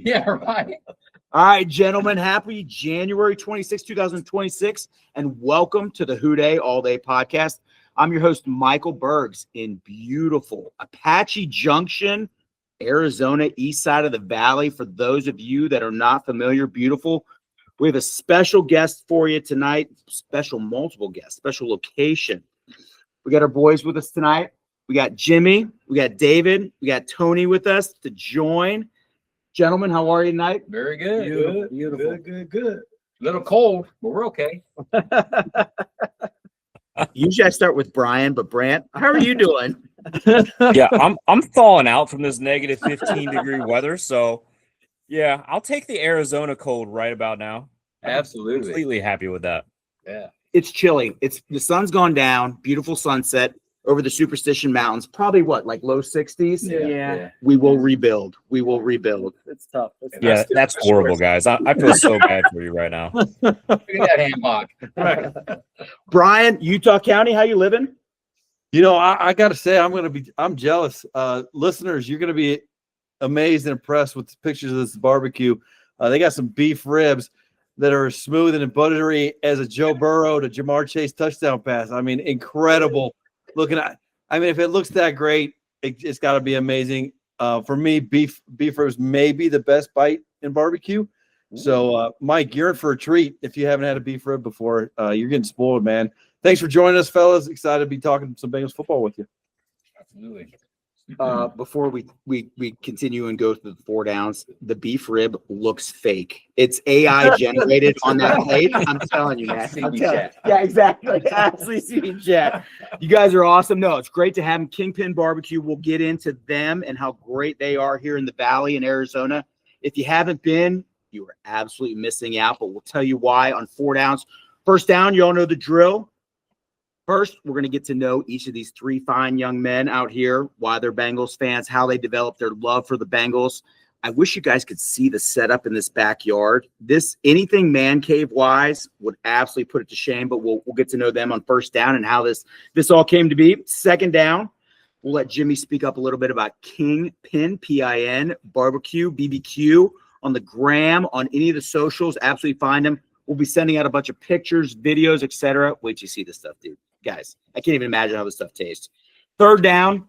Yeah, right. All right, gentlemen, happy January 26, 2026, and welcome to the Who Dey All Dey podcast. I'm your host, Michael Bergs, in beautiful Apache Junction, Arizona, east side of the valley. For those of you that are not familiar, beautiful. We have a special guest for you tonight, multiple guests, special location. We got our boys with us tonight. We got Jimmy, we got David, we got Tony with us to join. Gentlemen, how are you tonight? Very good. Beautiful. Good. A little cold, but we're okay. Usually I start with Brian, but Brant, how are you doing? Yeah, I'm thawing out from this negative 15-degree weather, so yeah, I'll take the Arizona cold right about now. Absolutely. Completely happy with that. Yeah. It's chilly. The sun's gone down. Beautiful sunset over the Superstition Mountains. Probably what, like low 60s? Yeah. We will rebuild. We will rebuild. It's tough. Yeah, that's horrible, guys. I feel so bad for you right now. Look at that hammock. Right. Brian, Utah County, how you living? You know, I got to say, I'm jealous. Listeners, you're going to be amazed and impressed with the pictures of this barbecue. They got some beef ribs that are as smooth and buttery as a Joe Burrow to Jamar Chase touchdown pass. I mean, incredible looking at. I mean, if it looks that great, it's got to be amazing. For me, beef ribs may be the best bite in barbecue. So, Mike, you're in for a treat if you haven't had a beef rib before. You're getting spoiled, man. Thanks for joining us, fellas. Excited to be talking some Bengals football with you. Absolutely. Before we continue and go through the 4 downs, the beef rib looks fake. It's AI generated on that plate. I'm telling you, man. Yeah, exactly. Absolutely seeing chat. You guys are awesome. No, it's great to have them. King Pin BBQ. We'll get into them and how great they are here in the Valley in Arizona. If you haven't been, you are absolutely missing out, but we'll tell you why on 4 downs. First down, you all know the drill. First, we're going to get to know each of these 3 fine young men out here, why they're Bengals fans, how they developed their love for the Bengals. I wish you guys could see the setup in this backyard. Anything man cave wise would absolutely put it to shame, but we'll get to know them on first down and how this all came to be. Second down, we'll let Jimmy speak up a little bit about King Pin, P-I-N, BBQ, BBQ on the gram, on any of the socials. Absolutely find them. We'll be sending out a bunch of pictures, videos, etc. Wait till you see this stuff, dude. Guys, I can't even imagine how this stuff tastes. Third down,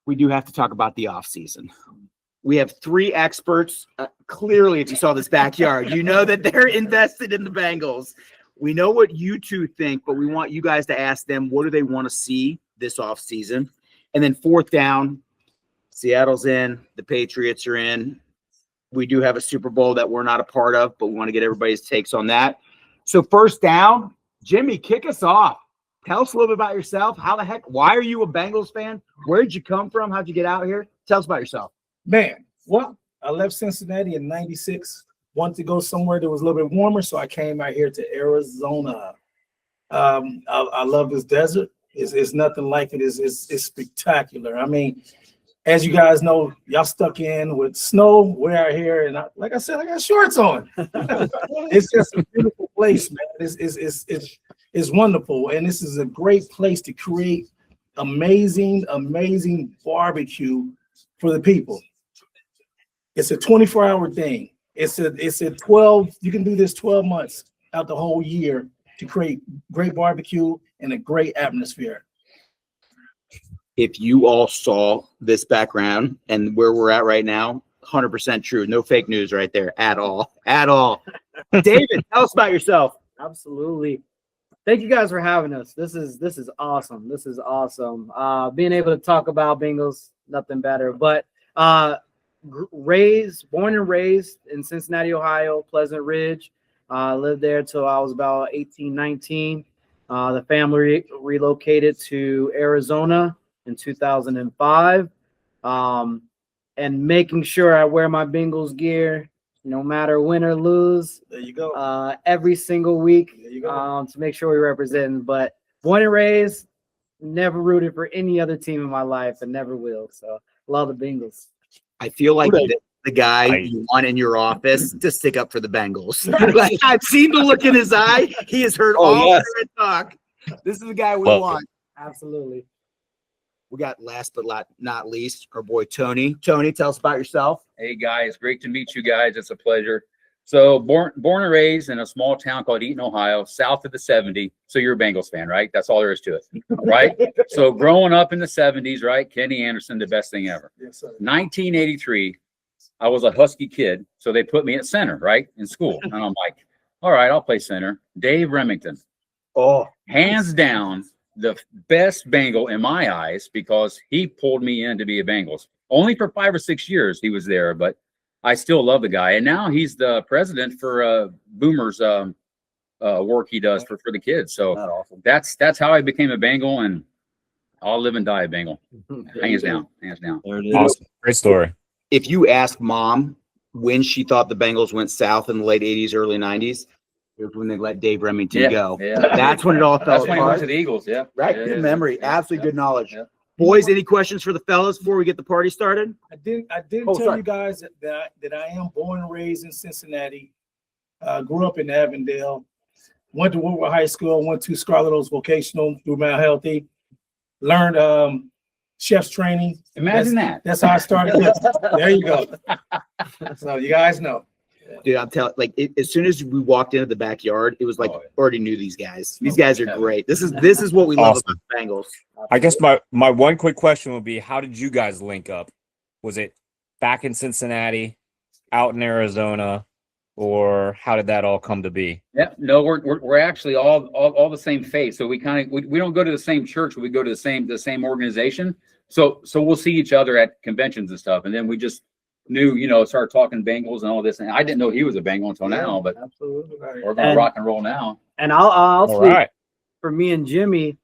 we do have to talk about the offseason. We have 3 experts. Clearly, if you saw this backyard, you know that they're invested in the Bengals. We know what you 2 think, but we want you guys to ask them, what do they want to see this offseason? And then fourth down, Seattle's in, the Patriots are in. We do have a Super Bowl that we're not a part of, but we want to get everybody's takes on that. So first down, Jimmy, kick us off. Tell us a little bit about yourself. Why are you a Bengals fan? Where did you come from? How'd you get out here? Tell us about yourself. Man, well, I left Cincinnati in 96. Wanted to go somewhere that was a little bit warmer, so I came out here to Arizona. I love this desert. It's nothing like it. It's spectacular. I mean, as you guys know, y'all stuck in with snow. We're out here, and like I said, I got shorts on. It's just a beautiful place, man. It's wonderful, and this is a great place to create amazing barbecue for the people. It's a 24-hour thing. It's a 12. You can do this 12 months out the whole year to create great barbecue and a great atmosphere. If you all saw this background and where we're at right now, 100% true. No fake news right there at all. David, tell us about yourself. Absolutely. Thank you guys for having us. This is awesome. This is awesome. Being able to talk about Bengals, nothing better. But born and raised in Cincinnati, Ohio, Pleasant Ridge. Lived there till I was about 18, 19. The family relocated to Arizona in 2005, and making sure I wear my Bengals gear no matter win or lose. There you go. Every single week. There you go. To make sure we represent. But born and raised, never rooted for any other team in my life and never will. So love the Bengals. I feel like the guy you want in your office to stick up for the Bengals. Like, I've seen the look in his eye. He has heard all the talk. This is the guy we want. Absolutely. We got last but not least, our boy Tony. Tony, tell us about yourself. Hey guys, great to meet you guys. It's a pleasure. So born and raised in a small town called Eaton, Ohio, south of the 70. So you're a Bengals fan, right? That's all there is to it, right? So growing up in the 70s, right? Kenny Anderson, the best thing ever. Yes, sir. 1983, I was a Husky kid, so they put me at center, right, in school. And I'm like, all right, I'll play center. Dave Remington, Oh, hands down, the best Bengal in my eyes, because he pulled me in to be a Bengals. Only for 5 or 6 years he was there, but I still love the guy. And now he's the president for Boomer's work he does for the kids. So awesome. that's how I became a Bengal, and I'll live and die a Bengal. Hands down, hands down. There it is. Awesome. Great story. If you ask mom when she thought the Bengals went south in the late 80s, early 90s, it was when they let Dave Remington go. Yeah. That's when it all fell That's when he went apart. to the Eagles. Yeah. Right. Yeah, Good yeah, memory. yeah, Absolutely yeah, good knowledge. yeah. Boys, any questions for the fellas before we get the party started? I didn't Oh, tell sorry. you guys that I am born and raised in Cincinnati. Grew up in Avondale. Went to Woodward High School. Went to Scarlet Oaks Vocational through Mount Healthy. Learned chef's training. Imagine that. That's how I started. There you go. So you guys know. Dude, I'm telling, as soon as we walked into the backyard, it was like, Oh, yeah. already knew these guys. These Okay, guys are yeah. great. This is what we love Awesome. about Bengals. I guess my one quick question would be, how did you guys link up? Was it back in Cincinnati, out in Arizona, or how did that all come to be? Yeah, no, we're actually all the same faith. So we don't go to the same church, but we go to the same organization. So we'll see each other at conventions and stuff, and then we just knew, started talking Bengals and all this. And I didn't know he was a Bengal until now, but Absolutely. we're gonna rock and roll now. And I'll All speak right. for me and Jimmy.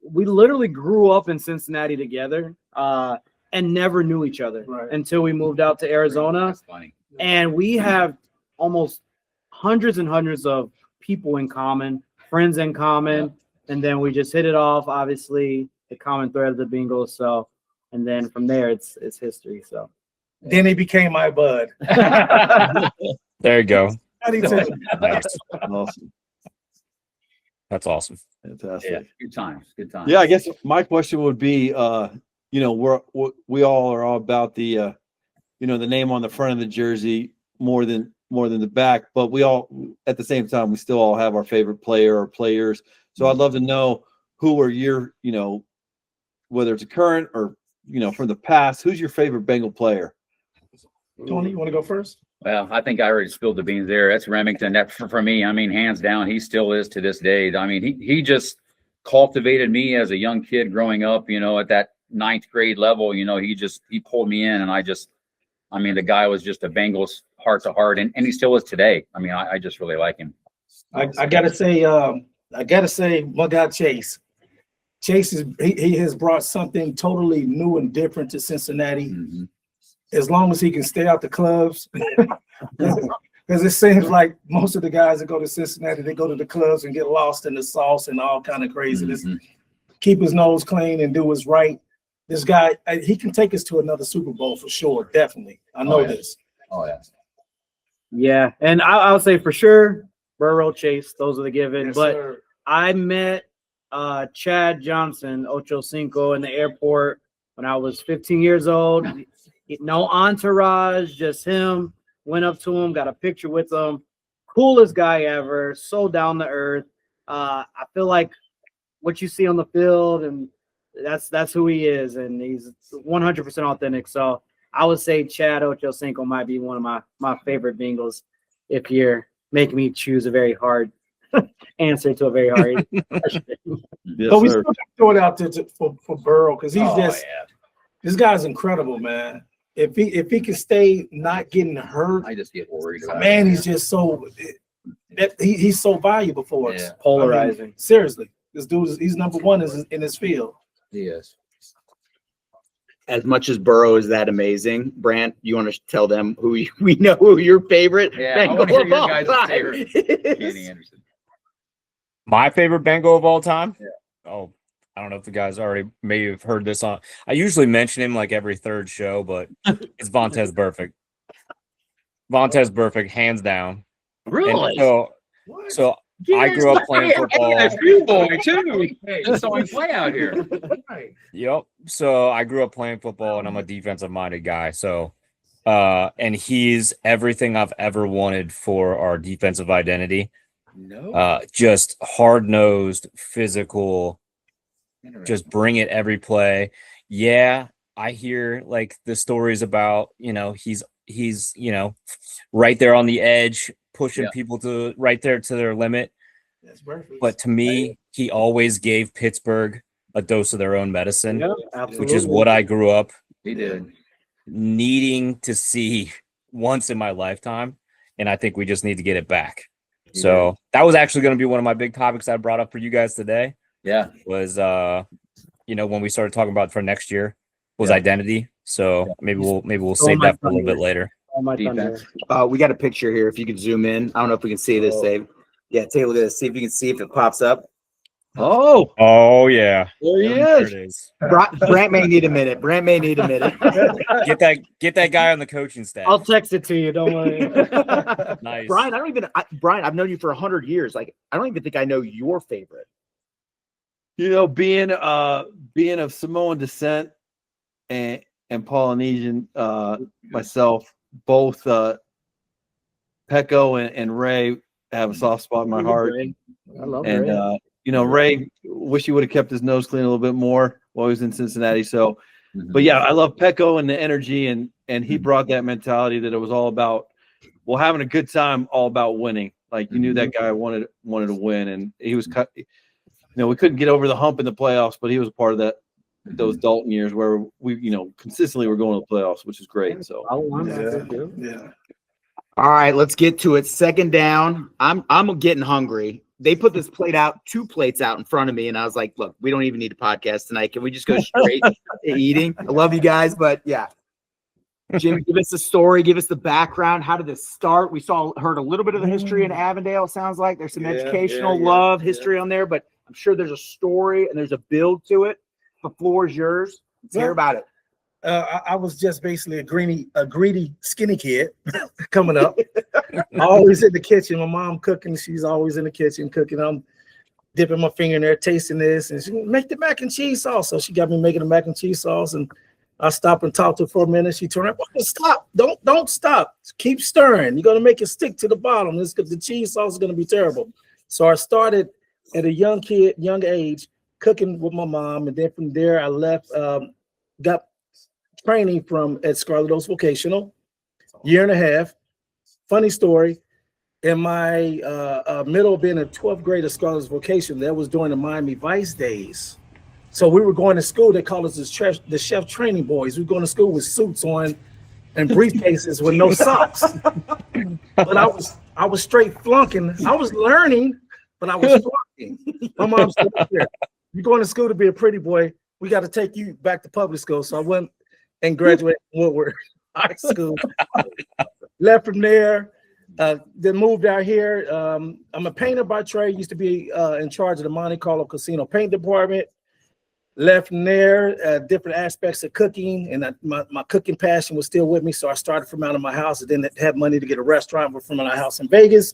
We literally grew up in Cincinnati together, and never knew each other Right. until we moved out to Arizona. That's funny. And we have almost hundreds and hundreds of people in common, friends in common, and then we just hit it off. Obviously, the common thread of the Bengals. So, and then from there, it's history. So, Then he became my bud. There you go. How do you say? Nice. Awesome. That's awesome. Fantastic. Yeah, good times, good times. Yeah, I guess my question would be, we all are all about the, the name on the front of the jersey more than the back, but we all, at the same time, we still all have our favorite player or players. So I'd love to know who are your, whether it's a current or, from the past, who's your favorite Bengal player? Tony, you want to go first? Well, I think I already spilled the beans there. That's Remington. That for me, I mean, hands down, he still is to this day. I mean, he just cultivated me as a young kid growing up, at that 9th grade level. He pulled me in, and the guy was just a Bengals heart to heart, and he still is today. I mean, I just really like him. I gotta say, my guy Chase. Chase he has brought something totally new and different to Cincinnati. Mhm. As long as he can stay out the clubs, because it seems like most of the guys that go to Cincinnati, they go to the clubs and get lost in the sauce and all kind of craziness. Mhm. Keep his nose clean and do what's right. This guy, he can take us to another Super Bowl for sure. Definitely, I know Oh, yeah. this. Oh yeah. yeah. And I would say for sure, Burrow, Chase, those are the given. Yes, but sir. I met Chad Johnson, Ocho Cinco, in the airport when I was 15 years old. No entourage, just him. Went up to him, got a picture with him. Coolest guy ever, so down to earth. I feel like what you see on the field, and that's who he is, and he's 100% authentic. So I would say Chad Ocho Cinco might be one of my favorite Bengals. If you're making me choose a very hard answer to a very hard question. Yes, But we sir. still gotta throw it out for Burrow because he's Oh, just yeah. this guy's incredible, man. If he can stay not getting hurt, I just get worried about man, it. he's just so he's so valuable for us. Yeah. Polarizing. I mean, seriously, this dude he's number one in his field. He is. As much as Burrow is that amazing, Brant, you want to tell them we know who your favorite Yeah, I Bengal wanna hear of your all guys' time favorite. is? Kenny Anderson. My favorite Bengal of all time? Yeah. Oh, I don't know if the guys already may have heard this on. I usually mention him like every third show, but it's Vontez Perfect. Vontez Perfect, hands down. And Really? so I grew up playing football. That's you, boy, too. Hey, you saw him play out here. Yep. So I grew up playing football and I'm a defensive minded guy. So and he's everything I've ever wanted for our defensive identity. No. Just hard-nosed, physical, just bring it every play. Yeah, I hear like the stories about, he's right there on the edge, pushing people to right there to their limit. That's perfect. But to me, he always gave Pittsburgh a dose of their own medicine, which is what I grew up He did. needing to see once in my lifetime. And I think we just need to get it back. So that was actually going to be one of my big topics I brought up for you guys today. Yeah. Was, when we started talking about for next year was identity. So maybe we'll save that for a little bit later. Defense. We got a picture here. If you could zoom in, I don't know if we can see this, Dave. Yeah, take a look at this. See if you can see if it pops up. Oh yeah, there he there is. it is. Brant may need a minute. Get that guy on the coaching staff. I'll text it to you. Don't worry. Nice. Brian, Brian, I've known you for 100 years. Like, I don't even think I know your favorite. Being of Samoan descent and Polynesian, myself, both Pecco and Ray have a soft spot in my heart. I love And Ray. Ray, wish he would have kept his nose clean a little bit more while he was in Cincinnati. So, but yeah, I love Pecco and the energy, and he brought that mentality that it was all about, having a good time, all about winning. Like, you knew that guy wanted to win, and he was cut. We couldn't get over the hump in the playoffs, but he was a part of those Dalton years where we, consistently were going to the playoffs, which is great. So, Yeah. All right, let's get to it. Second down. I'm getting hungry. They put this two plates out in front of me, and I was like, look, we don't even need a podcast tonight. Can we just go straight to eating? I love you guys, but yeah. Jim, give us the story, give us the background. How did this start? We heard a little bit of the history in Avondale. It sounds like there's some educational love history on there, but I'm sure there's a story and there's a build to it. The floor is yours. Let's hear about it. I was just basically a greedy, skinny kid coming up. Always in the kitchen. My mom cooking. She's always in the kitchen cooking. I'm dipping my finger in there, tasting this, and she make the mac and cheese sauce. So she got me making the mac and cheese sauce, and I stopped and talked to her for a minute. She turned around, stop! Don't stop! Keep stirring. You're gonna make it stick to the bottom. The cheese sauce is gonna be terrible. So I started at a young age, cooking with my mom, and then from there I left. Got training at Scarlet Oaks Vocational, year and a half. Funny story, in my middle of being a 12th grade at Scarlet Oaks Vocational, that was during the Miami Vice days. So we were going to school. They called us the chef training boys. We were going to school with suits on and briefcases with no socks. But I was straight flunking. I was learning, but I was flunking. My mom said, "You're going to school to be a pretty boy. We got to take you back to public school." So I went and graduated from Woodward High School. Left from there, then moved out here. I'm a painter by trade. Used to be in charge of the Monte Carlo Casino paint department. Left from there, different aspects of cooking, and my cooking passion was still with me. So I started from out of my house. I didn't have money to get a restaurant from my house in Vegas.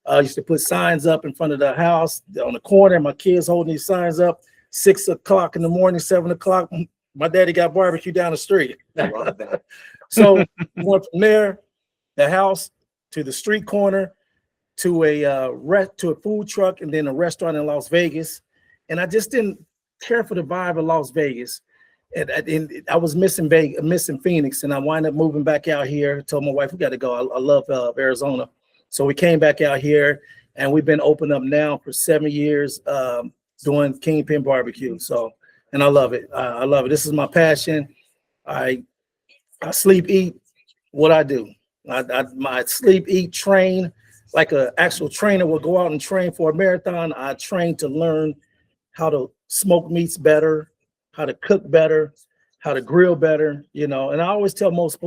I used to put signs up in front of the house on the corner. My kids holding these signs up. 6 o'clock in the morning, 7 o'clock. My daddy got barbecue down the street. I love that. So went from there, the house to the street corner, to a food truck, and then a restaurant in Las Vegas. And I just didn't care for the vibe of Las Vegas. And I was missing Phoenix, and I wound up moving back out here. Told my wife, we got to go. I love Arizona. So we came back out here, and we've been open up now for 7 years, doing King Pin BBQ. So, and I love it. I love it. This is my passion. I sleep, eat what I do. I sleep, eat, train like an actual trainer will go out and train for a marathon. I train to learn how to smoke meats better, how to cook better, how to grill better, And I always tell most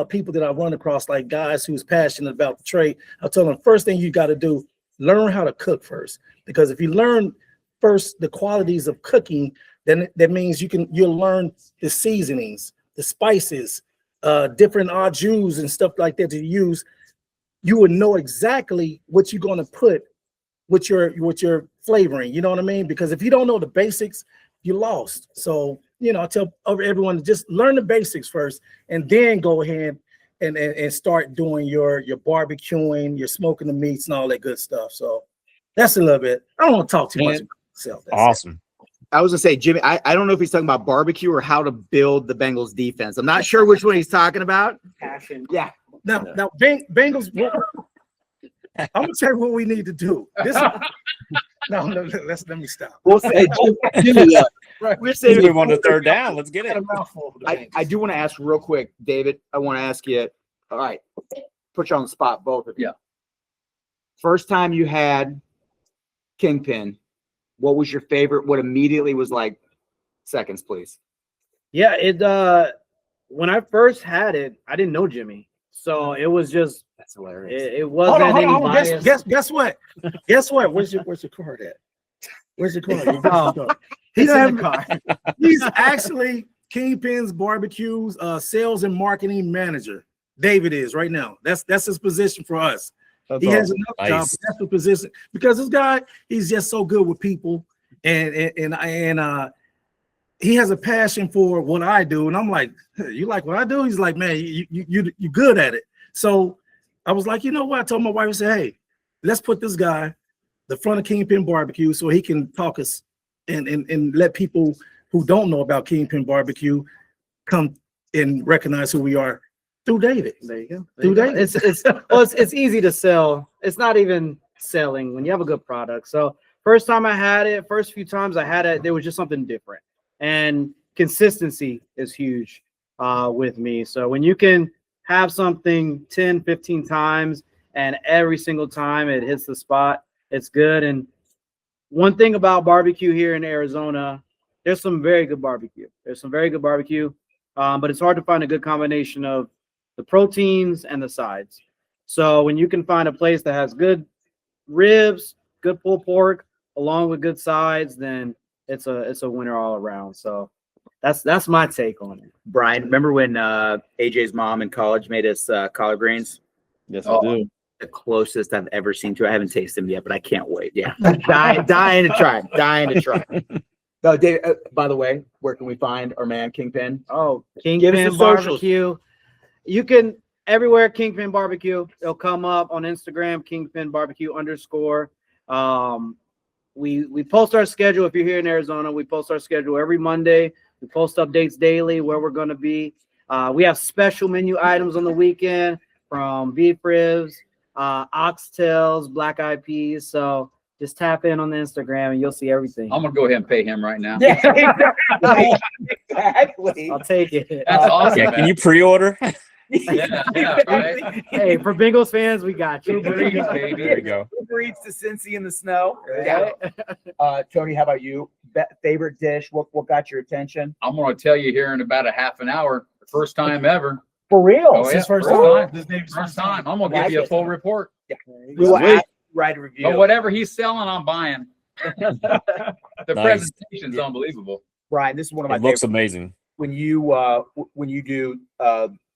people that I run across, like guys who's passionate about the trade, I tell them, first thing you got to do, learn how to cook first. Because if you learn first the qualities of cooking, then that means you'll learn the seasonings, the spices, different au jus and stuff like that to use. You would know exactly what you're going to put with your flavoring. You know what I mean? Because if you don't know the basics, you lost. So, you know, I tell everyone to just learn the basics first and then go ahead and start doing your barbecuing, your smoking the meats and all that good stuff. So that's a little bit. I don't want to talk too much about myself. Awesome. I was gonna say, Jimmy, I don't know if he's talking about barbecue or how to build the Bengals defense. I'm not sure which one he's talking about. Passion. Yeah. Now Bengals. I'm gonna tell you what we need to do. No, let me stop. We'll say, Jimmy, we're saying We want a third down. Let's get it. I do want to ask real quick, David. I want to ask you. All right, put you on the spot, both of you. Yeah. First time you had Kingpin, what was your favorite? What immediately was like? Seconds, please. Yeah, it when I first had it, I didn't know Jimmy. So it was just That's hilarious. it wasn't any Hold on. bias. Guess what? Guess what? Where's your card at? Where's your card? Oh, He's it's in in the car. He's actually Kingpin's BBQ's sales and marketing manager. David is right now. That's his position for us. He has another job, but that's the position because this guy, he's just so good with people, and he has a passion for what I do. And I'm like, hey, you like what I do? He's like, man, you good at it. So I was like, you know what? I told my wife, I said, hey, let's put this guy the front of Kingpin BBQ so he can talk us and let people who don't know about Kingpin BBQ come and recognize who we are through David. There you go. Through David. It's easy to sell. It's not even selling when you have a good product. So first time I had it, first few times I had it, there was just something different. And consistency is huge with me. So when you can have something 10, 15 times and every single time it hits the spot, it's good. And one thing about barbecue here in Arizona, there's some very good barbecue. But it's hard to find a good combination of the proteins and the sides. So when you can find a place that has good ribs, good pulled pork, along with good sides, then it's a winner all around. So that's my take on it. Brian, remember when AJ's mom in college made us collard greens? Yes, I do. The closest I've ever seen to. I haven't tasted them yet, but I can't wait. Yeah, dying to try. So, Dave, by the way, where can we find our man Kingpin? Oh, Give us Kingpin the socials. BBQ. You can everywhere Kingpin BBQ. It'll come up on Instagram, KingPinBBQ_. We post our schedule. If you're here in Arizona, we post our schedule every Monday. We post updates daily where we're going to be. We have special menu items on the weekend from beef ribs, oxtails, black eyed peas. So just tap in on the Instagram and you'll see everything. I'm gonna go ahead and pay him right now. Yeah, exactly. I'll take it. That's awesome. Yeah, man. can you pre-order? Yeah, right. Hey, for Bengals fans, we got you. Uber Eats, baby. There you go. Uber Eats to Cincy in the snow. Yeah. Tony, how about you? Favorite dish? What got your attention? I'm gonna tell you here in about a half an hour. The first time ever. For real? Oh, yeah, First time. time. First time. I'm gonna give you a full report. We will write a review. But whatever he's selling, I'm buying. The Nice. presentation's unbelievable. Brian, this is one of my It looks favorites. amazing. When you do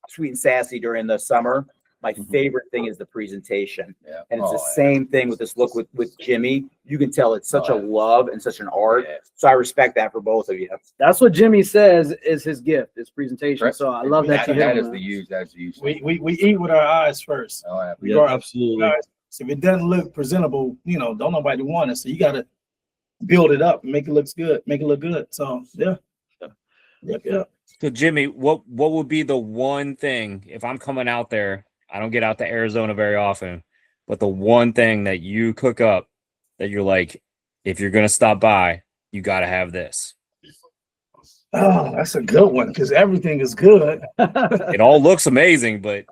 sweet and sassy during the summer, my favorite thing is the presentation. Yeah. And it's the Oh, same thing with this look with Jimmy. You can tell it's such Oh, a love and such an art. yeah. So I respect that for both of you. That's what Jimmy says is his gift, his presentation. Right. So I love that. you That hit is on the use. That's the use. We eat with our eyes first. Oh, yeah. Yeah, absolutely. So if it doesn't look presentable, don't nobody want it. So you got to build it up, make it look good. So yeah. So Jimmy, what would be the one thing if I'm coming out there? I don't get out to Arizona very often, but the one thing that you cook up that you're like, if you're gonna stop by, you got to have this. Oh, that's a good one because everything is good. It all looks amazing, but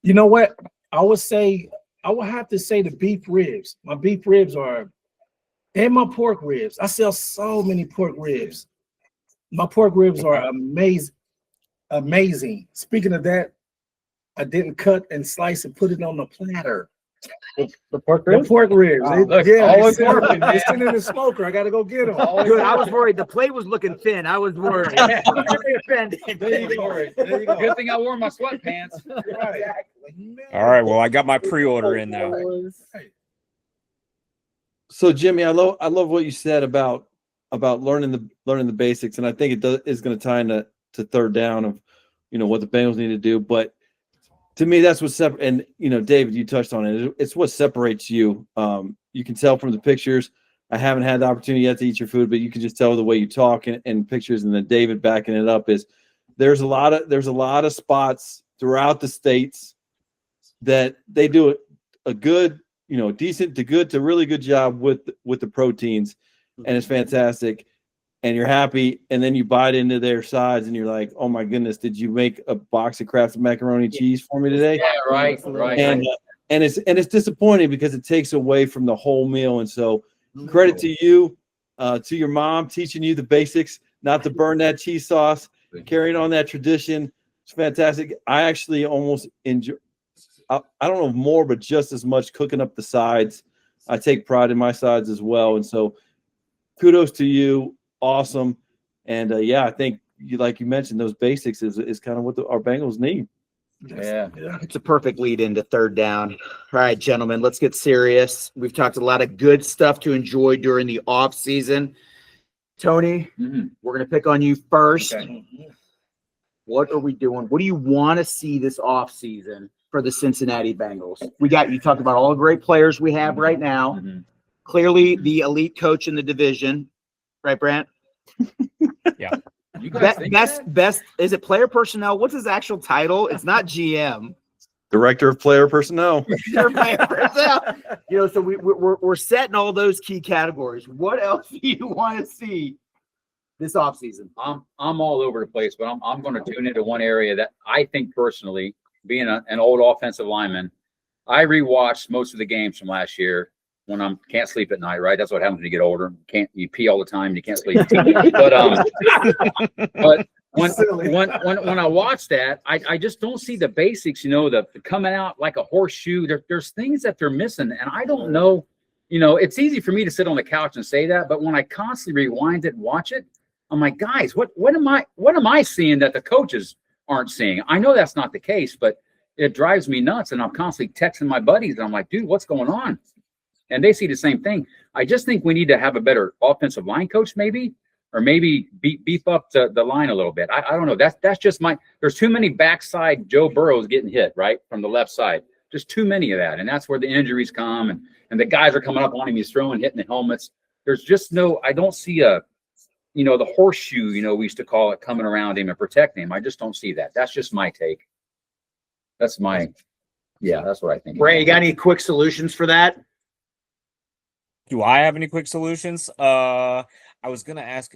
You know what? I would have to say the beef ribs. My beef ribs and my pork ribs. I sell so many pork ribs. My pork ribs are amazing. Speaking of that, I didn't cut and slice and put it on the platter. The pork The pork ribs. Wow. Always working, man. It's sitting in the smoker. I got to go get them. Good. I was worried. The plate was looking thin. I was worried. There you go. There you go. Good thing I wore my sweatpants. Right. all right. Well, I got my pre-order in now. So Jimmy, I love what you said about learning the basics, and I think is going to tie into third down of what the Bengals need to do. But to me, that's what and David, you touched on it. It's what separates you. You can tell from the pictures. I haven't had the opportunity yet to eat your food, but you can just tell the way you talk and pictures, and then David backing it up is there's a lot of spots throughout the states that they do a good, decent to good to really good job with the proteins, and it's fantastic. And you're happy, and then you bite into their sides, and you're like, "Oh my goodness, did you make a box of Kraft macaroni and cheese for me today?" Yeah, right. And it's disappointing because it takes away from the whole meal. And so, credit to you, to your mom teaching you the basics, not to burn that cheese sauce, carrying on that tradition. It's fantastic. I actually almost enjoy. I don't know more, but just as much cooking up the sides. I take pride in my sides as well, and so kudos to you. Awesome. And I think like you mentioned, those basics is kind of what our Bengals need. Yeah. It's a perfect lead into third down. All right, gentlemen, let's get serious. We've talked a lot of good stuff to enjoy during the off season. Tony, we're going to pick on you first. Okay. What are we doing? What do you want to see this off season for the Cincinnati Bengals? You talked about all the great players we have right now. Mm-hmm. Clearly the elite coach in the division. Right, Brant? Yeah. You guys think that? Best is it player personnel? What's his actual title? It's not GM. Director of player personnel. Player personnel. So we're setting all those key categories. What else do you want to see this offseason? I'm all over the place, but I'm going to tune into one area that I think personally, being an old offensive lineman, I rewatched most of the games from last year. When I can't sleep at night, right? That's what happens when you get older. You pee all the time. You can't sleep. But when I watch that, I just don't see the basics. The coming out like a horseshoe. There's things that they're missing, and I don't know. It's easy for me to sit on the couch and say that, but when I constantly rewind it and watch it, I'm like, guys, what am I seeing that the coaches aren't seeing? I know that's not the case, but it drives me nuts, and I'm constantly texting my buddies, and I'm like, dude, what's going on? And they see the same thing. I just think we need to have a better offensive line coach, maybe, or maybe beef up the line a little bit. I don't know. That's just there's too many backside Joe Burrows getting hit, right, from the left side. Just too many of that. And that's where the injuries come. And the guys are coming up on him. He's throwing, hitting the helmets. There's just I don't see the horseshoe, we used to call it, coming around him and protecting him. I just don't see that. That's just my take. That's what I think. Ray, you got any quick solutions for that? Do I have any quick solutions? I was gonna ask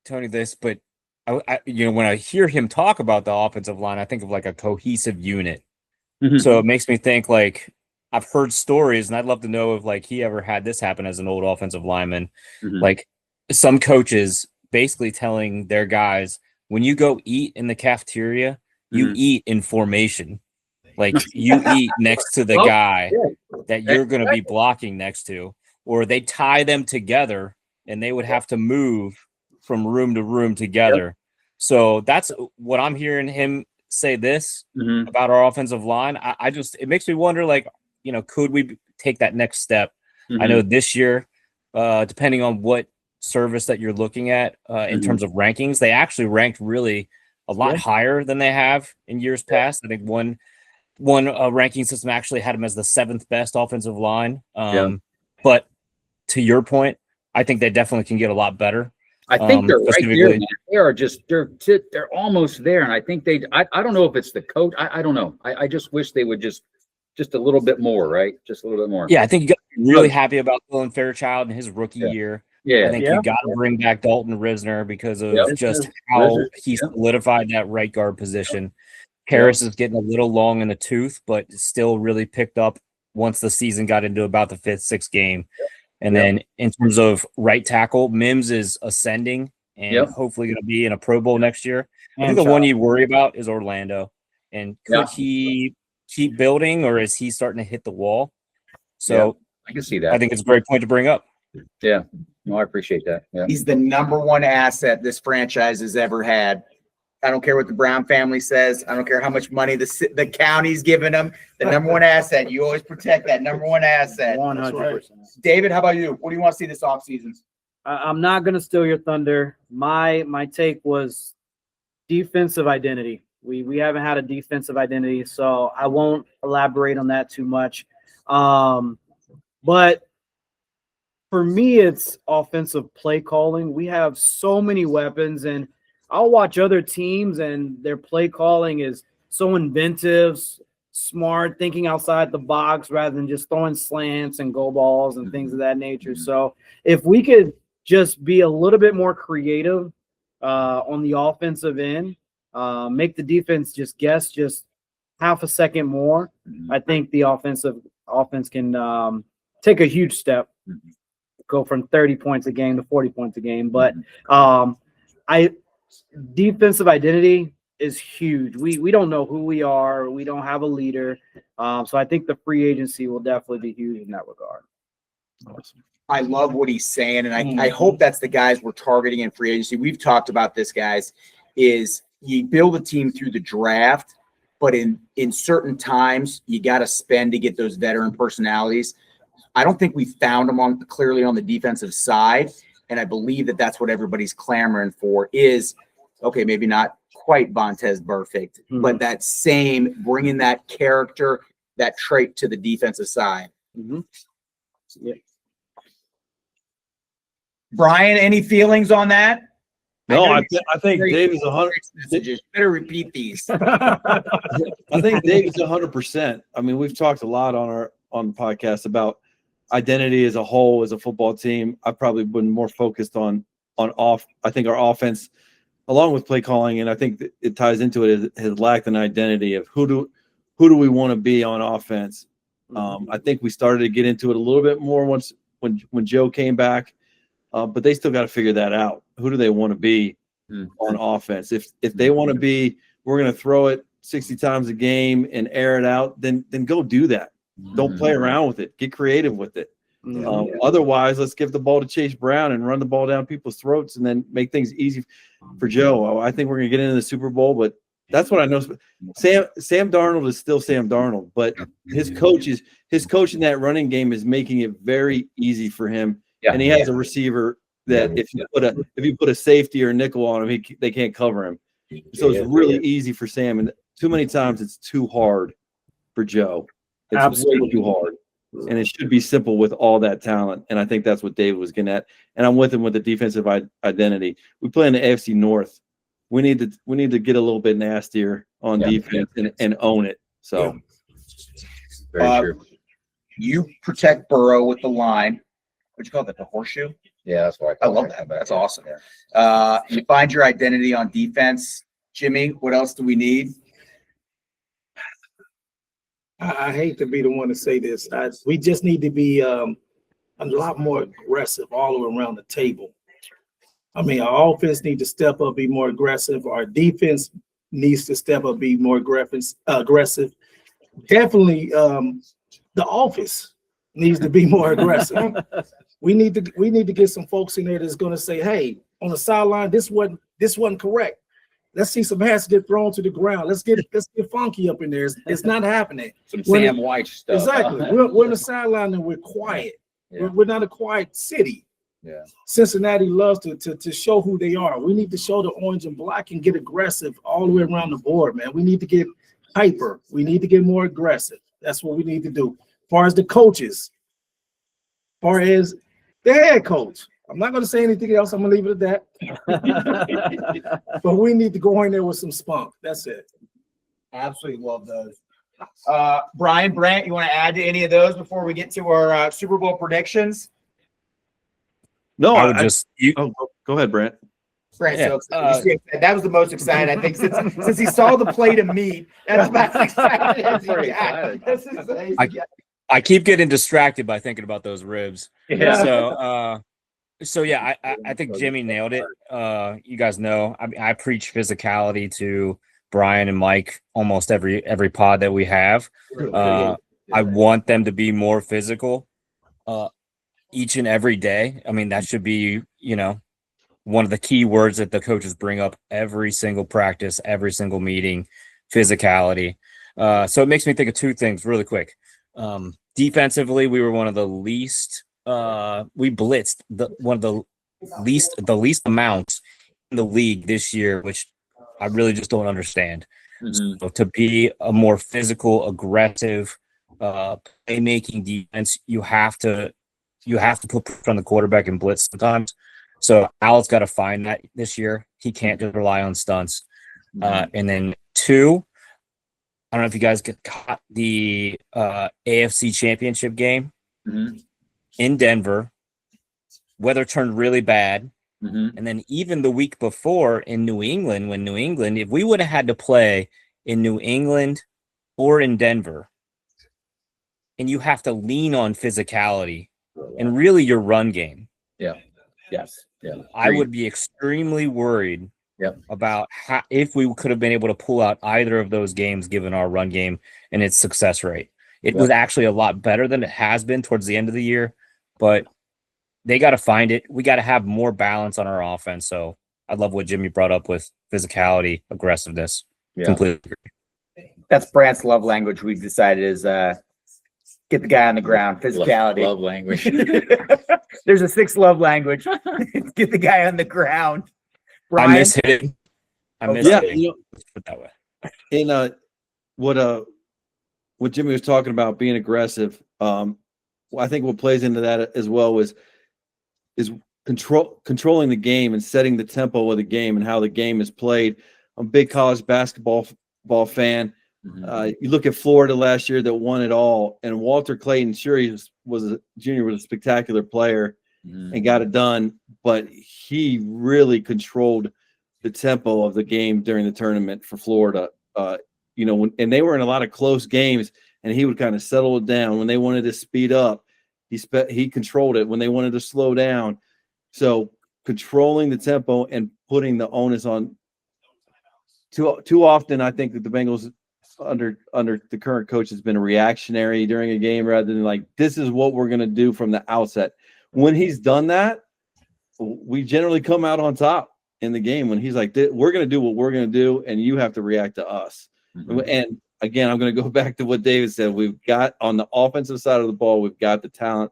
Tony this, but I when I hear him talk about the offensive line, I think of like a cohesive unit. Mm-hmm. So it makes me think like I've heard stories, and I'd love to know if like he ever had this happen as an old offensive lineman. Mm-hmm. Like some coaches basically telling their guys, when you go eat in the cafeteria, you eat in formation. Like you eat next to the guy that you're going to be blocking next to. Or they tie them together and they would have to move from room to room together. Yep. So that's what I'm hearing him say this about our offensive line. It makes me wonder, like, could we take that next step? I know this year, depending on what service that you're looking at in terms of rankings, they actually ranked really a lot higher than they have in years past. I think one ranking system actually had them as the 7th best offensive line. But to your point, I think they definitely can get a lot better. I think they're right there. They are just they're almost there, and I think I don't know if it's the coach. I don't know. I just wish they would just a little bit more, right? Just a little bit more. Yeah, I think you got to be really happy about Dylan Fairchild in his rookie year. Yeah, I think you got to bring back Dalton Risner because of just how he solidified that right guard position. Harris is getting a little long in the tooth, but still really picked up once the season got into about the 5th, 6th game. And then in terms of right tackle, Mims is ascending and hopefully going to be in a Pro Bowl next year. I think the one you worry about is Orlando. And could he keep building, or is he starting to hit the wall? So I can see that. I think it's a great point to bring up. Yeah. No, I appreciate that. Yeah. He's the number one asset this franchise has ever had. I don't care what the Brown family says. I don't care how much money the county's giving them. The number one asset. You always protect that number one asset. 100%. David, how about you? What do you want to see this offseason? I'm not going to steal your thunder. My take was defensive identity. We haven't had a defensive identity, so I won't elaborate on that too much. But for me, it's offensive play calling. We have so many weapons, and I'll watch other teams, and their play calling is so inventive, smart, thinking outside the box rather than just throwing slants and go balls and things of that nature. So if we could just be a little bit more creative on the offensive end, make the defense just guess just half a second more, I think the offense can take a huge step, go from 30 points a game to 40 points a game. But defensive identity is huge. We don't know who we are. We don't have a leader. So I think the free agency will definitely be huge in that regard. Awesome. I love what he's saying, and I hope that's the guys we're targeting in free agency. We've talked about this, guys, is you build a team through the draft, but in certain times you got to spend to get those veteran personalities. I don't think we found them clearly on the defensive side, and I believe that that's what everybody's clamoring for is, okay, maybe not quite Vontez perfect, but that same bringing that character, that trait to the defensive side. Yeah. Brian, any feelings on that? No, I think Dave is 100. Better repeat these. I think Dave is 100%. I mean, we've talked a lot on the podcast about identity as a whole as a football team. I've probably been more focused on off. I think our offense, along with play calling, and I think it ties into it, has lacked an identity of who do we want to be on offense. I think we started to get into it a little bit more once when Joe came back. But they still got to figure that out. Who do they want to be on offense? If they want to be, we're going to throw it 60 times a game and air it out, then go do that. Don't play around with it. Get creative with it. Otherwise, let's give the ball to Chase Brown and run the ball down people's throats and then make things easy for Joe. I think we're going to get into the Super Bowl, but that's what I know. Sam Darnold is still Sam Darnold, but his coach in that running game is making it very easy for him. Yeah, and he has a receiver that if you put a safety or a nickel on him, they can't cover him. So it's really easy for Sam, and too many times it's too hard for Joe. It's absolutely way too hard, and it should be simple with all that talent. And I think that's what David was getting at. And I'm with him with the defensive identity. We play in the AFC North. We need to get a little bit nastier on defense and own it. So, very true. You protect Burrow with the line. What'd you call that? The horseshoe? Yeah, that's why I love that. That's awesome. You find your identity on defense. Jimmy, what else do we need? I hate to be the one to say this. We just need to be a lot more aggressive all the way around the table. I mean, our offense needs to step up, be more aggressive. Our defense needs to step up, be more aggressive. Definitely, the office needs to be more aggressive. We need to get some folks in there that's going to say, "Hey, on the sideline, this wasn't correct. Let's see some hats get thrown to the ground. Let's get funky up in there. It's not happening." Some Sam White stuff. Exactly. We're on the sideline and we're quiet. Yeah. We're not a quiet city. Yeah. Cincinnati loves to show who they are. We need to show the orange and black and get aggressive all the way around the board, man. We need to get hyper. We need to get more aggressive. That's what we need to do. As far as the coaches, as far as the head coach, I'm not going to say anything else. I'm going to leave it at that. But we need to go in there with some spunk. That's it. Absolutely love those. Brian, Brant, you want to add to any of those before we get to our Super Bowl predictions? No, I would just. Go ahead, Brant. Brant, so that was the most excited, I think, since he saw the plate of meat. That's about as excited as he got. I keep getting distracted by thinking about those ribs. Yeah. So yeah, I think Jimmy nailed it. You guys know, I preach physicality to Brian and Mike almost every pod that we have. I want them to be more physical each and every day. I mean, that should be, one of the key words that the coaches bring up every single practice, every single meeting, physicality. So it makes me think of two things really quick. Defensively, we were one of the least, we blitzed one of the least amounts in the league this year, which I really just don't understand. So to be a more physical, aggressive, playmaking defense, you have to put pressure on the quarterback and blitz sometimes. So Al's got to find that this year. He can't just rely on stunts. And then two, I don't know if you guys caught the AFC Championship game in Denver. Weather turned really bad. And then even the week before in New England, if we would have had to play in New England or in Denver, and you have to lean on physicality and really your run game. I would be extremely worried about if we could have been able to pull out either of those games given our run game and its success rate. It was actually a lot better than it has been towards the end of the year, but they got to find it. We got to have more balance on our offense. So I love what Jimmy brought up with physicality, aggressiveness. Completely agree. That's Brant's love language. We've decided is get the guy on the ground, physicality. Love language. There's a sixth love language. Get the guy on the ground. Brian? I miss hitting. You know, Let's put it that way. in what Jimmy was talking about being aggressive, I think what plays into that as well is controlling the game and setting the tempo of the game and how the game is played. I'm a big college basketball fan. You look at Florida last year that won it all, and Walter Clayton, sure, he was a spectacular player and got it done, but he really controlled the tempo of the game during the tournament for Florida. And they were in a lot of close games, and he would kind of settle it down. When they wanted to speed up, he controlled it. When they wanted to slow down, so controlling the tempo and putting the onus on. Too often, I think that the Bengals under the current coach has been reactionary during a game rather than like, this is what we're going to do from the outset. When he's done that, we generally come out on top in the game. When he's like, we're going to do what we're going to do, and you have to react to us. And again, I'm going to go back to what David said. We've got on the offensive side of the ball, we've got the talent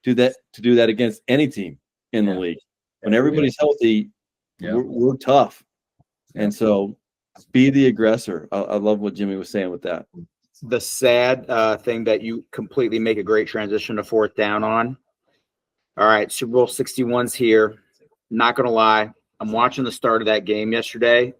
to do that against any team in the league. When everybody's healthy, we're tough. And so be the aggressor. I love what Jimmy was saying with that. The sad thing that you completely make a great transition to fourth down on. All right, Super Bowl 61's here. Not going to lie. I'm watching the start of that game yesterday.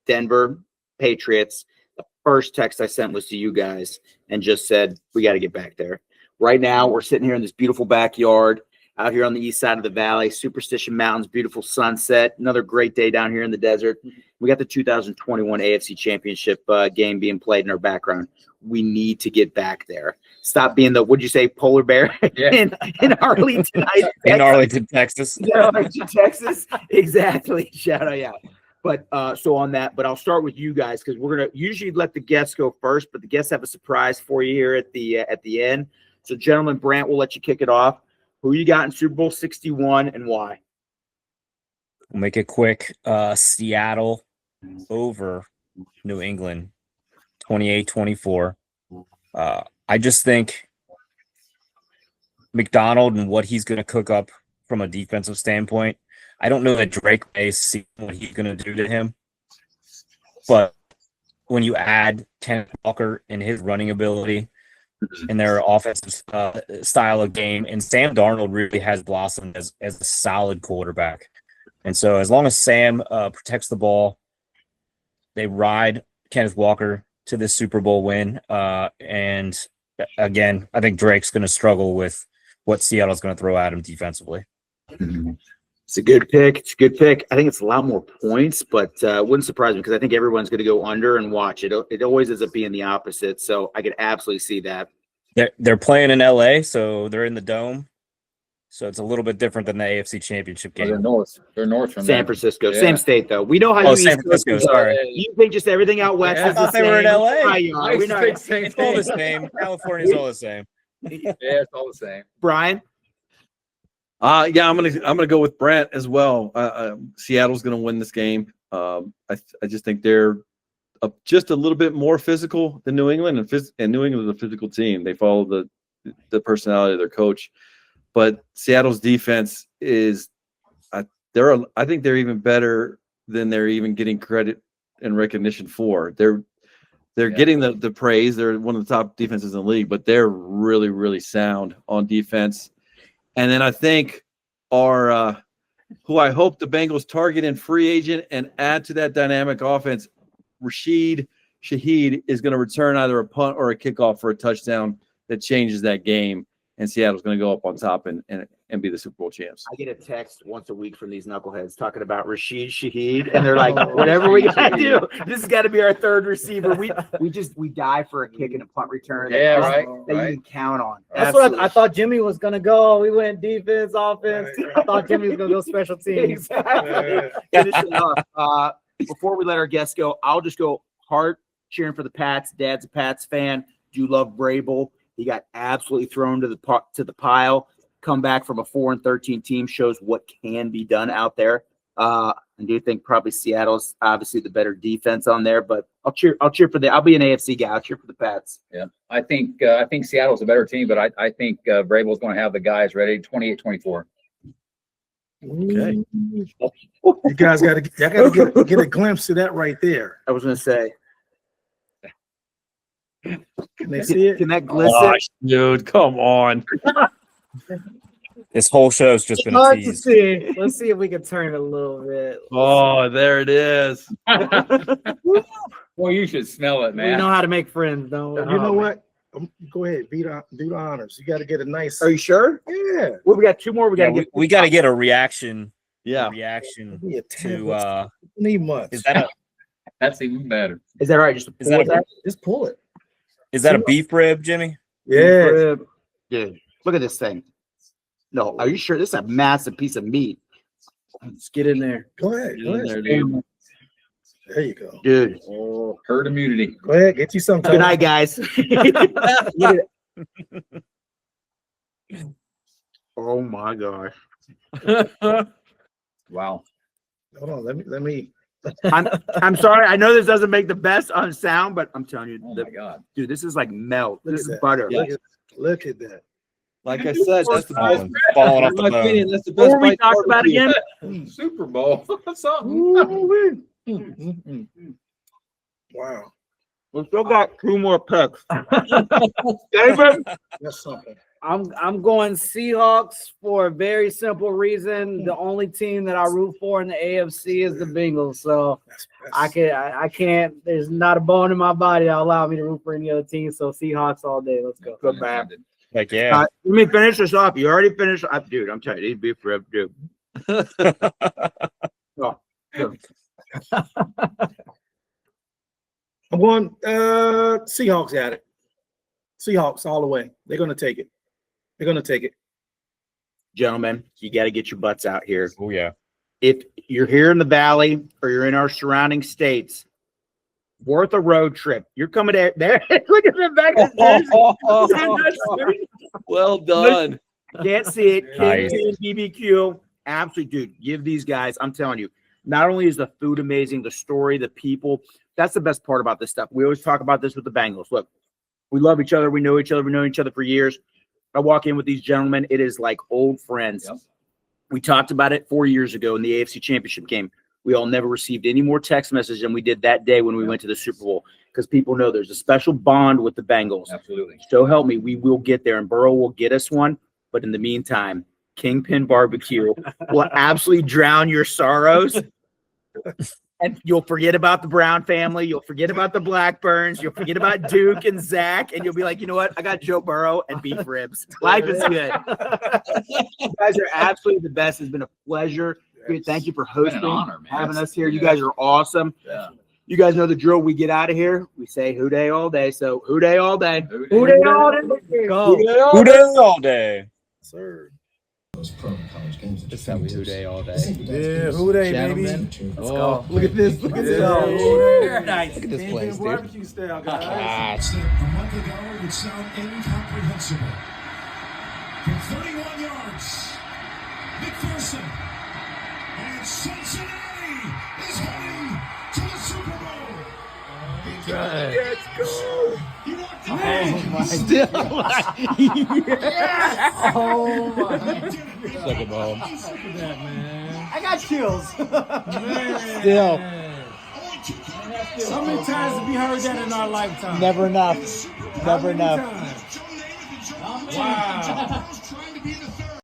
Denver Patriots. The first text I sent was to you guys and just said, we got to get back there. Right now, we're sitting here in this beautiful backyard out here on the east side of the valley, Superstition Mountains, beautiful sunset. Another great day down here in the desert. We got the 2021 AFC Championship game being played in our background. We need to get back there. Stop being the, what'd you say, polar bear in Arlington, in Arlington, Texas. Arlington, Texas. Exactly. Shout out. But so on that, but I'll start with you guys because we're gonna usually let the guests go first, but the guests have a surprise for you here at the end. So, gentlemen, Brant, we'll let you kick it off. Who you got in Super Bowl 61 and why? We'll make it quick. Seattle over New England, 28-24. I just think McDonald and what he's going to cook up from a defensive standpoint. I don't know that Drake may see what he's going to do to him. But when you add Kenneth Walker and his running ability and their offensive style of game, and Sam Darnold really has blossomed as a solid quarterback. And so as long as Sam protects the ball, they ride Kenneth Walker to this Super Bowl win. And again, I think Drake's going to struggle with what Seattle's going to throw at him defensively. It's a good pick. I think it's a lot more points, but it wouldn't surprise me because I think everyone's going to go under and watch it. It always ends up being the opposite. So I could absolutely see that. They're playing in LA, so they're in the dome. So it's a little bit different than the AFC Championship game. They're north from San Francisco. Same state, though. We know how you San Francisco, sorry. You think just everything out west is I thought the they were in same. LA. It's all the same. California's all the same. Yeah, it's all the same. Brian? Yeah, I'm gonna go with Brent as well. Seattle's gonna win this game. I just think they're just a little bit more physical than New England, and New England is a physical team. They follow the personality of their coach, but Seattle's defense is I think they're even better than they're even getting credit and recognition for. They're getting the praise. They're one of the top defenses in the league, but they're really, really sound on defense. And then I think our who I hope the Bengals target in free agent and add to that dynamic offense, Rashid Shaheed is going to return either a punt or a kickoff for a touchdown that changes that game, and Seattle's going to go up on top and be the Super Bowl champs. I get a text once a week from these knuckleheads talking about Rashid Shaheed, and they're like, "Whatever we gotta do, this has got to be our third receiver. We die for a kick and a punt return. Yeah, right. That you can count on." That's what I thought Jimmy was gonna go. We went defense, offense. Right. I thought Jimmy was gonna go special teams. Exactly. Finish it off. Before we let our guests go, I'll just go hard cheering for the Pats. Dad's a Pats fan. Do love Vrabel. He got absolutely thrown to the pile. Come back from a 4-13 team shows what can be done out there. I do think probably Seattle's obviously the better defense on there, but I'll cheer for I'll be an AFC guy. I'll cheer for the Pats. Yeah, I think Seattle's a better team, but I think Vrabel's going to have the guys ready. 28-24. Okay. You guys got to get a glimpse of that right there. I was going to say, Can they see it? can that glisten? Gosh, dude, come on. This whole show's just been a Hard to tease. see. Let's see if we can turn it a little bit. Oh, there it is. Well, you should smell it, We man. know how to make friends, don't we? You know what? Go ahead, do the honors. You got to get a nice. Are you sure? Yeah. Well, we got two more. We got to get. We got to get a reaction. Yeah. Be a 10. To Need much. is that That's even better. Is that right? Just Is that a- Just pull it. a beef rib, Jimmy? Yeah. Dude, look at this thing. No, are you sure? This is a massive piece of meat. Let's get in there. Go ahead. Get Go in ahead. there, dude. There you go. Dude. Oh, herd immunity. Go ahead. Get you some. Good night, guys. Oh my gosh. Wow. Hold on. Let me. I'm sorry. I know this doesn't make the best on sound, but I'm telling you, Oh my God. dude, this is like melt. Look This at is that. butter. Yeah. Look at that. Like I said, that's the best. Falling off In the my bone. opinion, that's the best. Before we bite talk about it barbecue. again, Super Bowl. Something. Wow. we still got two more picks. David? That's something. I'm going Seahawks for a very simple reason. The only team that I root for in the AFC is the Bengals. So I can't. There's not a bone in my body that allow me to root for any other team. So Seahawks all day. Let's go. Good man. Heck yeah. Let me finish this off. You already finished. Dude, I'm telling you, these beef rib, dude. Oh, dude. I'm going Seahawks at it. Seahawks all the way. They're gonna take it. They're gonna take it. Gentlemen, you got to get your butts out here. Oh yeah. If you're here in the valley or you're in our surrounding states, worth a road trip. You're coming there. Look at the back of the Well done. Can't see it. Nice. King Pin BBQ. Absolutely, dude. Give these guys, I'm telling you, not only is the food amazing, the story, the people, that's the best part about this stuff. We always talk about this with the Bengals. Look, we love each other. We know each other. We've known each other for years. I walk in with these gentlemen. It is like old friends. Yep. We talked about it 4 years ago in the AFC Championship game. We all never received any more text messages than we did that day when we went to the Super Bowl, because people know there's a special bond with the Bengals. Absolutely. So help me, we will get there, and Burrow will get us one. But in the meantime, Kingpin BBQ will absolutely drown your sorrows. And you'll forget about the Brown family. You'll forget about the Blackburns. You'll forget about Duke and Zach. And you'll be like, you know what? I got Joe Burrow and beef ribs. Life is good. You guys are absolutely the best. It's been a pleasure. Dude, thank you for hosting, honor, man. having us here. You guys are awesome. Yeah. You guys know the drill. We get out of here. We say Who Dey All Day. So Who Dey All Day. Who Who Dey? they all day? Go. Who Dey all day? Sir. That's how we Who Dey All Day. Yeah, who they, baby? Let's go. Look at this. Look at this. Very nice. Look at this place, dude. Barbecue style, guys. A month ago would sound incomprehensible. From 31 yards, McPherson. And Cincinnati is heading to the Super Bowl. Let's go. Oh my Still. Yeah. Oh my. Second ball. Look at that, man. I got chills. Man. Still. How many times have we heard that in our lifetime? Never enough. How Never many enough. times? Wow.